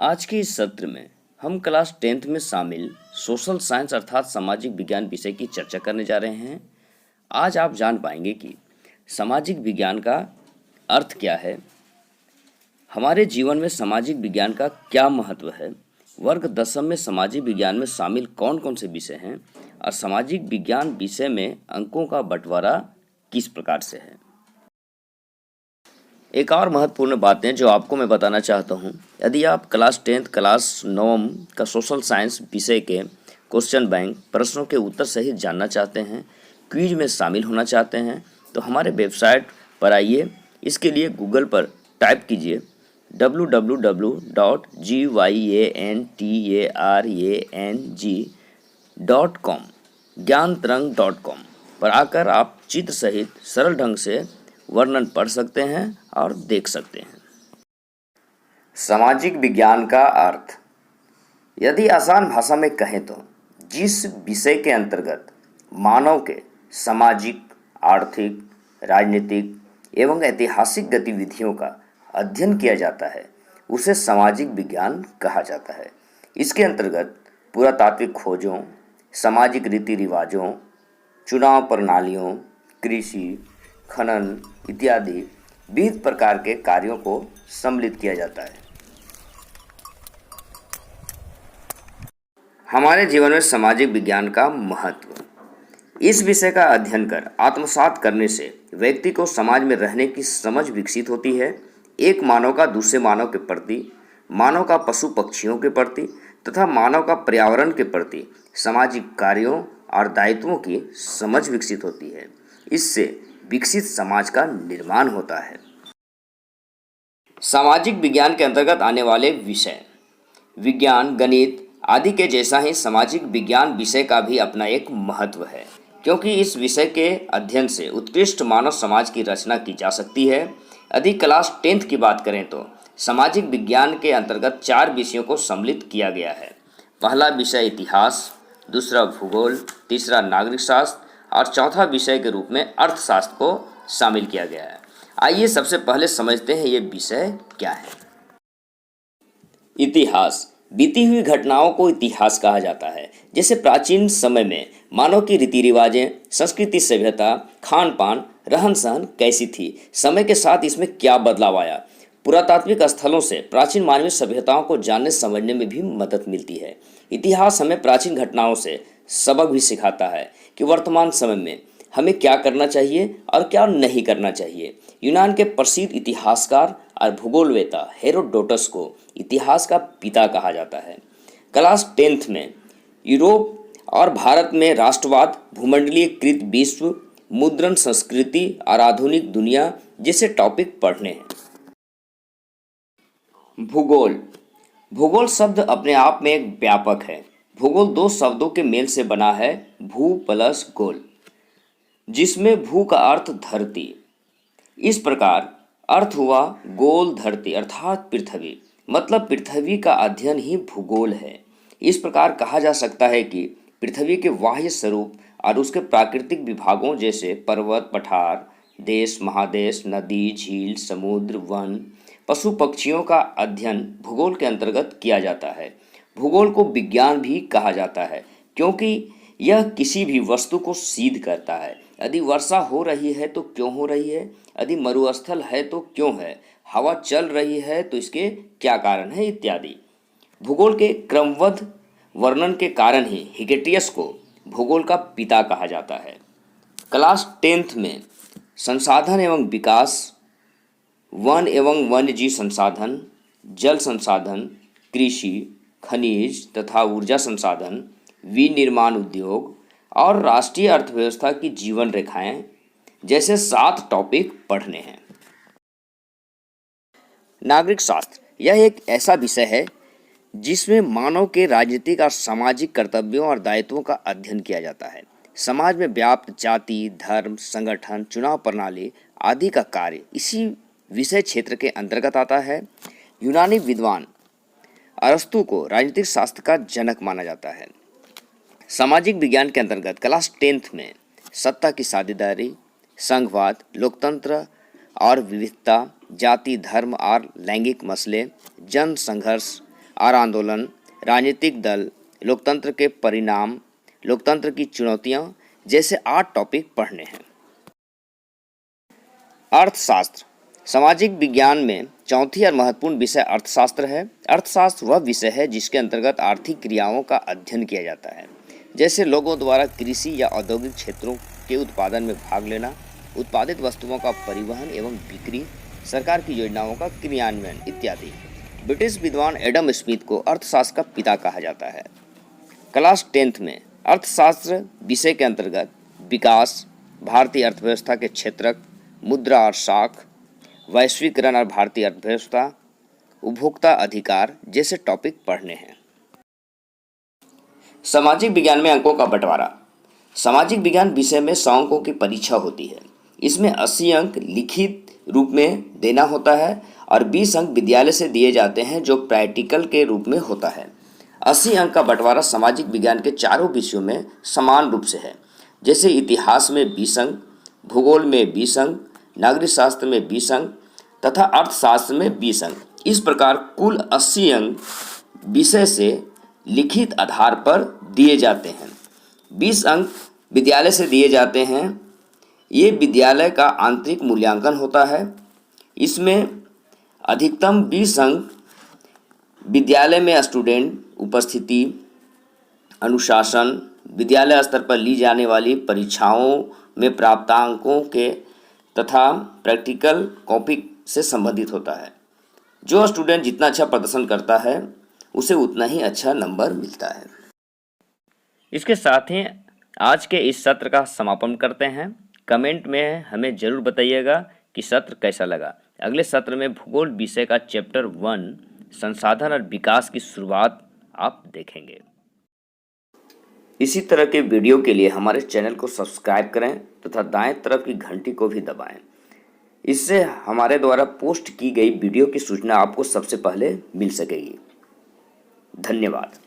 आज के इस सत्र में हम क्लास 10th में शामिल सोशल साइंस अर्थात सामाजिक विज्ञान विषय की चर्चा करने जा रहे हैं। आज आप जान पाएंगे कि सामाजिक विज्ञान का अर्थ क्या है, हमारे जीवन में सामाजिक विज्ञान का क्या महत्व है, वर्ग 10 में सामाजिक विज्ञान में शामिल कौन कौन से विषय हैं और सामाजिक विज्ञान विषय में अंकों का बंटवारा किस प्रकार से है। एक और महत्वपूर्ण बात है जो आपको मैं बताना चाहता हूँ, यदि आप क्लास 10th क्लास 9 का सोशल साइंस विषय के क्वेश्चन बैंक प्रश्नों के उत्तर सहित जानना चाहते हैं, क्विज में शामिल होना चाहते हैं, तो हमारे वेबसाइट पर आइए। इसके लिए गूगल पर टाइप कीजिए www.gyantarang.com ज्ञानतरंग.com पर आकर आप चित्र सहित सरल ढंग से वर्णन पढ़ सकते हैं और देख सकते हैं। सामाजिक विज्ञान का अर्थ, यदि आसान भाषा में कहें तो जिस विषय के अंतर्गत मानव के सामाजिक, आर्थिक, राजनीतिक एवं ऐतिहासिक गतिविधियों का अध्ययन किया जाता है उसे सामाजिक विज्ञान कहा जाता है। इसके अंतर्गत पुरातात्विक खोजों, सामाजिक रीति रिवाजों, चुनाव प्रणालियों, कृषि, खनन इत्यादि विविध प्रकार के कार्यों को सम्मिलित किया जाता है। हमारे जीवन में सामाजिक विज्ञान का महत्व, इस विषय का अध्ययन कर आत्मसात करने से व्यक्ति को समाज में रहने की समझ विकसित होती है। एक मानव का दूसरे मानव के प्रति, मानव का पशु पक्षियों के प्रति तथा मानव का पर्यावरण के प्रति सामाजिक कार्यों और दायित्वों की समझ विकसित होती है। इससे विकसित समाज का निर्माण होता है। सामाजिक विज्ञान के अंतर्गत आने वाले विषय, विज्ञान, गणित आदि के जैसा ही सामाजिक विज्ञान विषय का भी अपना एक महत्व है, क्योंकि इस विषय के अध्ययन से उत्कृष्ट मानव समाज की रचना की जा सकती है। यदि क्लास 10th की बात करें तो सामाजिक विज्ञान के अंतर्गत 4 विषयों को सम्मिलित किया गया है। पहला विषय इतिहास, दूसरा भूगोल, तीसरा नागरिक शास्त्र और चौथा विषय के रूप में अर्थशास्त्र को शामिल किया गया है। आइए सबसे पहले समझते हैं ये विषय क्या है। इतिहास, बीती हुई घटनाओं को इतिहास कहा जाता है। जैसे प्राचीन समय में मानव की रीति रिवाजें, संस्कृति, सभ्यता, खान पान, रहन सहन कैसी थी, समय के साथ इसमें क्या बदलाव आया। पुरातात्विक स्थलों से प्राचीन मानवीय सभ्यताओं को जानने समझने में भी मदद मिलती है। इतिहास हमें प्राचीन घटनाओं से सबक भी सिखाता है कि वर्तमान समय में हमें क्या करना चाहिए और क्या नहीं करना चाहिए। यूनान के प्रसिद्ध इतिहासकार और भूगोलवेता हेरोडोटस को इतिहास का पिता कहा जाता है। क्लास 10th में यूरोप और भारत में राष्ट्रवाद, भूमंडलीयकृत विश्व, मुद्रण संस्कृति और आधुनिक दुनिया जैसे टॉपिक पढ़ने हैं। भूगोल, भूगोल शब्द अपने आप में एक व्यापक है। भूगोल 2 शब्दों के मेल से बना है, भू प्लस गोल, जिसमें भू का अर्थ धरती। इस प्रकार अर्थ हुआ गोल धरती अर्थात पृथ्वी, मतलब पृथ्वी का अध्ययन ही भूगोल है। इस प्रकार कहा जा सकता है कि पृथ्वी के बाह्य स्वरूप और उसके प्राकृतिक विभागों जैसे पर्वत, पठार, देश, महादेश, नदी, झील, समुद्र, वन, पशु पक्षियों का अध्ययन भूगोल के अंतर्गत किया जाता है। भूगोल को विज्ञान भी कहा जाता है, क्योंकि यह किसी भी वस्तु को सिद्ध करता है। यदि वर्षा हो रही है तो क्यों हो रही है, यदि मरुस्थल है तो क्यों है, हवा चल रही है तो इसके क्या कारण है इत्यादि। भूगोल के क्रमबद्ध वर्णन के कारण ही हिकेटियस को भूगोल का पिता कहा जाता है। क्लास 10th में संसाधन एवं विकास, वन एवं वन्यजीव संसाधन, जल संसाधन, कृषि, खनिज तथा ऊर्जा संसाधन, विनिर्माण उद्योग और राष्ट्रीय अर्थव्यवस्था की जीवन रेखाएं जैसे 7 टॉपिक पढ़ने हैं। नागरिक शास्त्र, यह एक ऐसा विषय है जिसमें मानव के राजनीतिक और सामाजिक कर्तव्यों और दायित्वों का अध्ययन किया जाता है। समाज में व्याप्त जाति, धर्म, संगठन, चुनाव प्रणाली आदि का कार्य इसी विषय क्षेत्र के अंतर्गत आता है। यूनानी विद्वान अरस्तु को राजनीतिक शास्त्र का जनक माना जाता है। सामाजिक विज्ञान के अंतर्गत क्लास 10th में सत्ता की साझेदारी, संघवाद, लोकतंत्र और विविधता, जाति, धर्म और लैंगिक मसले, जन संघर्ष, आर आंदोलन, राजनीतिक दल, लोकतंत्र के परिणाम, लोकतंत्र की चुनौतियां जैसे 8 टॉपिक पढ़ने हैं। अर्थशास्त्र सामाजिक विज्ञान में चौथी और महत्वपूर्ण विषय अर्थशास्त्र है। अर्थशास्त्र वह विषय है जिसके अंतर्गत आर्थिक क्रियाओं का अध्ययन किया जाता है, जैसे लोगों द्वारा कृषि या औद्योगिक क्षेत्रों के उत्पादन में भाग लेना, उत्पादित वस्तुओं का परिवहन एवं बिक्री, सरकार की योजनाओं का क्रियान्वयन इत्यादि। ब्रिटिश विद्वान एडम स्मिथ को अर्थशास्त्र का पिता कहा जाता है। क्लास 10th में अर्थशास्त्र विषय के अंतर्गत विकास, भारतीय अर्थव्यवस्था के क्षेत्रक, मुद्रा और साख, वैश्वीकरण और भारतीय अर्थव्यवस्था, उपभोक्ता अधिकार जैसे टॉपिक पढ़ने हैं। सामाजिक विज्ञान में अंकों का बंटवारा। सामाजिक विज्ञान विषय में 100 अंकों की परीक्षा होती है। इसमें 80 अंक लिखित रूप में देना होता है और 20 अंक विद्यालय से दिए जाते हैं जो प्रैक्टिकल के रूप में होता है। 80 अंक का बंटवारा सामाजिक विज्ञान के चारों विषयों में समान रूप से है, जैसे इतिहास में 20 अंक, भूगोल में 20 अंक, नागरिक शास्त्र में 20 अंक तथा अर्थशास्त्र में 20 अंक। इस प्रकार कुल 80 अंक विषय से लिखित आधार पर दिए जाते हैं। 20 अंक विद्यालय से दिए जाते हैं। ये विद्यालय का आंतरिक मूल्यांकन होता है। इसमें अधिकतम 20 अंक विद्यालय में स्टूडेंट उपस्थिति, अनुशासन, विद्यालय स्तर पर ली जाने वाली परीक्षाओं में प्राप्तांकों के तथा प्रैक्टिकल कॉपी से संबंधित होता है। जो स्टूडेंट जितना अच्छा प्रदर्शन करता है उसे उतना ही अच्छा नंबर मिलता है। इसके साथ ही आज के इस सत्र का समापन करते हैं। कमेंट में हमें ज़रूर बताइएगा कि सत्र कैसा लगा। अगले सत्र में भूगोल विषय का चैप्टर 1 संसाधन और विकास की शुरुआत आप देखेंगे। इसी तरह के वीडियो के लिए हमारे चैनल को सब्सक्राइब करें तथा दाएं तरफ की घंटी को भी दबाएं। इससे हमारे द्वारा पोस्ट की गई वीडियो की सूचना आपको सबसे पहले मिल सकेगी। धन्यवाद।